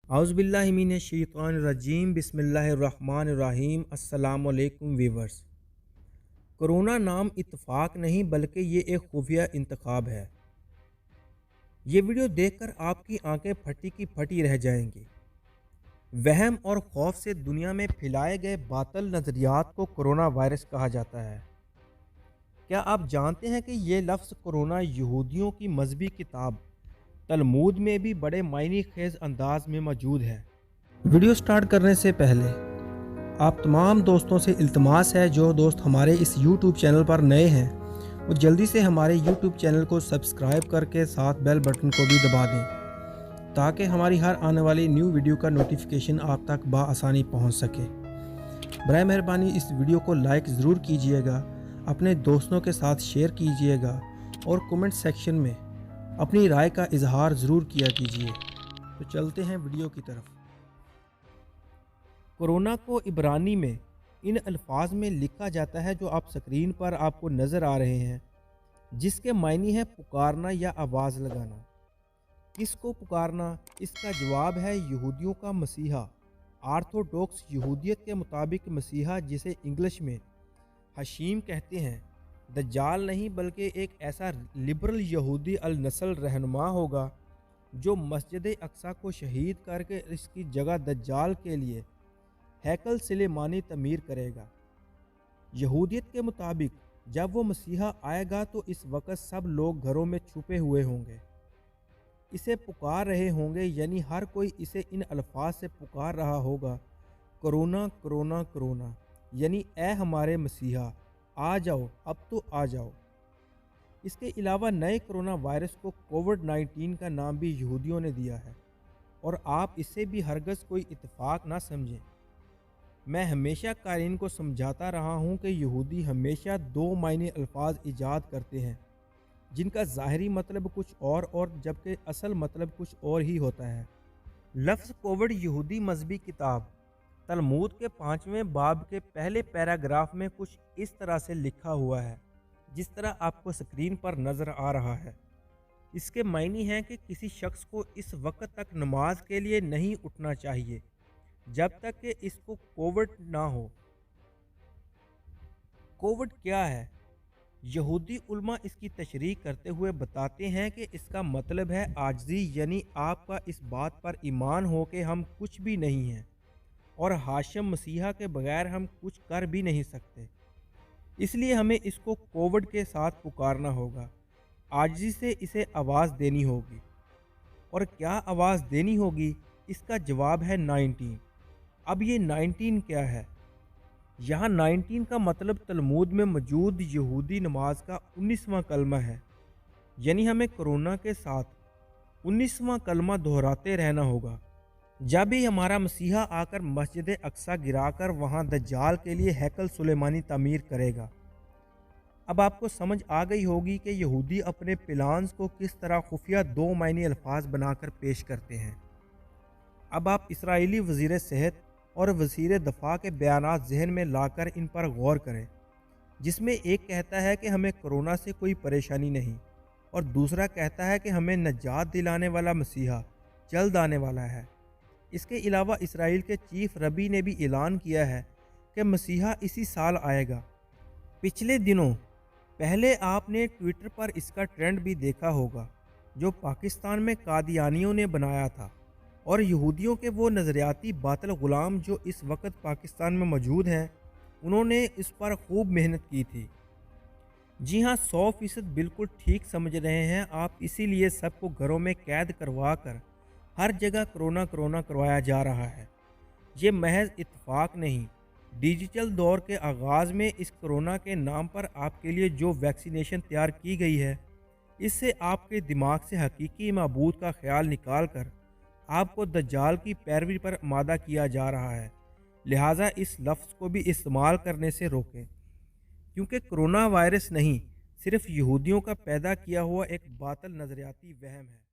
اعوذ باللہ من الشیطان الرجیم بسم اللہ الرحمن الرحیم۔ السلام علیکم ویورز۔ کرونا نام اتفاق نہیں بلکہ یہ ایک خفیہ انتخاب ہے۔ یہ ویڈیو دیکھ کر آپ کی آنکھیں پھٹی کی پھٹی رہ جائیں گی۔ وہم اور خوف سے دنیا میں پھیلائے گئے باطل نظریات کو کرونا وائرس کہا جاتا ہے۔ کیا آپ جانتے ہیں کہ یہ لفظ کرونا یہودیوں کی مذہبی کتاب تلمود میں بھی بڑے معنی خیز انداز میں موجود ہے۔ ویڈیو سٹارٹ کرنے سے پہلے آپ تمام دوستوں سے التماس ہے، جو دوست ہمارے اس یوٹیوب چینل پر نئے ہیں وہ جلدی سے ہمارے یوٹیوب چینل کو سبسکرائب کر کے ساتھ بیل بٹن کو بھی دبا دیں تاکہ ہماری ہر آنے والی نیو ویڈیو کا نوٹیفیکیشن آپ تک بآسانی پہنچ سکے۔ برائے مہربانی اس ویڈیو کو لائک ضرور کیجئے گا، اپنے دوستوں کے ساتھ شیئر کیجئے گا اور کومنٹ سیکشن میں اپنی رائے کا اظہار ضرور کیا کیجئے۔ تو چلتے ہیں ویڈیو کی طرف۔ کرونا کو عبرانی میں ان الفاظ میں لکھا جاتا ہے جو آپ سکرین پر آپ کو نظر آ رہے ہیں، جس کے معنی ہے پکارنا یا آواز لگانا۔ کس کو پکارنا؟ اس کا جواب ہے یہودیوں کا مسیحا۔ آرتھوڈوکس یہودیت کے مطابق مسیحا، جسے انگلش میں حشیم کہتے ہیں، دجال نہیں بلکہ ایک ایسا لبرل یہودی النسل رہنما ہوگا جو مسجد اقصی کو شہید کر کے اس کی جگہ دجال کے لیے ہیکل سلیمانی تعمیر کرے گا۔ یہودیت کے مطابق جب وہ مسیحا آئے گا تو اس وقت سب لوگ گھروں میں چھپے ہوئے ہوں گے، اسے پکار رہے ہوں گے، یعنی ہر کوئی اسے ان الفاظ سے پکار رہا ہوگا: کرونا کرونا کرونا، یعنی اے ہمارے مسیحا آ جاؤ، اب تو آ جاؤ۔ اس کے علاوہ نئے کرونا وائرس کو کووڈ-19 کا نام بھی یہودیوں نے دیا ہے، اور آپ اسے بھی ہرگز کوئی اتفاق نہ سمجھیں۔ میں ہمیشہ قارئین کو سمجھاتا رہا ہوں کہ یہودی ہمیشہ دو معنی الفاظ ایجاد کرتے ہیں جن کا ظاہری مطلب کچھ اور جبکہ اصل مطلب کچھ اور ہی ہوتا ہے۔ لفظ کووڈ یہودی مذہبی کتاب تلمود کے 5ویں باب کے پہلے پیراگراف میں کچھ اس طرح سے لکھا ہوا ہے، جس طرح آپ کو سکرین پر نظر آ رہا ہے۔ اس کے معنی ہے کہ کسی شخص کو اس وقت تک نماز کے لیے نہیں اٹھنا چاہیے جب تک کہ اس کو کووڈ نہ ہو۔ کووڈ کیا ہے؟ یہودی علماء اس کی تشریح کرتے ہوئے بتاتے ہیں کہ اس کا مطلب ہے عاجزی، یعنی آپ کا اس بات پر ایمان ہو کہ ہم کچھ بھی نہیں ہیں اور ہاشم مسیحا کے بغیر ہم کچھ کر بھی نہیں سکتے، اس لیے ہمیں اس کو کووڈ کے ساتھ پکارنا ہوگا، عاجزی سے اسے آواز دینی ہوگی۔ اور کیا آواز دینی ہوگی؟ اس کا جواب ہے 19۔ اب یہ 19 کیا ہے؟ یہاں 19 کا مطلب تلمود میں موجود یہودی نماز کا 19واں کلمہ ہے، یعنی ہمیں کرونا کے ساتھ 19واں کلمہ دہراتے رہنا ہوگا جب ہی ہمارا مسیحا آ کر مسجد اقصی گرا کر وہاں دجال کے لیے ہیکل سلیمانی تعمیر کرے گا۔ اب آپ کو سمجھ آ گئی ہوگی کہ یہودی اپنے پلانز کو کس طرح خفیہ دو معنی الفاظ بنا کر پیش کرتے ہیں۔ اب آپ اسرائیلی وزیر صحت اور وزیر دفاع کے بیانات ذہن میں لا کر ان پر غور کریں، جس میں ایک کہتا ہے کہ ہمیں کرونا سے کوئی پریشانی نہیں، اور دوسرا کہتا ہے کہ ہمیں نجات دلانے والا مسیحا جلد آنے والا ہے۔ اس کے علاوہ اسرائیل کے چیف ربی نے بھی اعلان کیا ہے کہ مسیحا اسی سال آئے گا۔ پچھلے دنوں پہلے آپ نے ٹویٹر پر اس کا ٹرینڈ بھی دیکھا ہوگا جو پاکستان میں قادیانیوں نے بنایا تھا، اور یہودیوں کے وہ نظریاتی باطل غلام جو اس وقت پاکستان میں موجود ہیں، انہوں نے اس پر خوب محنت کی تھی۔ جی ہاں، 100% بالکل ٹھیک سمجھ رہے ہیں آپ، اسی لیے سب کو گھروں میں قید کروا کر ہر جگہ کرونا کرونا کروایا جا رہا ہے۔ یہ محض اتفاق نہیں، ڈیجیٹل دور کے آغاز میں اس کرونا کے نام پر آپ کے لیے جو ویکسینیشن تیار کی گئی ہے، اس سے آپ کے دماغ سے حقیقی معبود کا خیال نکال کر آپ کو دجال کی پیروی پر آمادہ کیا جا رہا ہے۔ لہٰذا اس لفظ کو بھی استعمال کرنے سے روکیں، کیونکہ کرونا وائرس نہیں، صرف یہودیوں کا پیدا کیا ہوا ایک باطل نظریاتی وہم ہے۔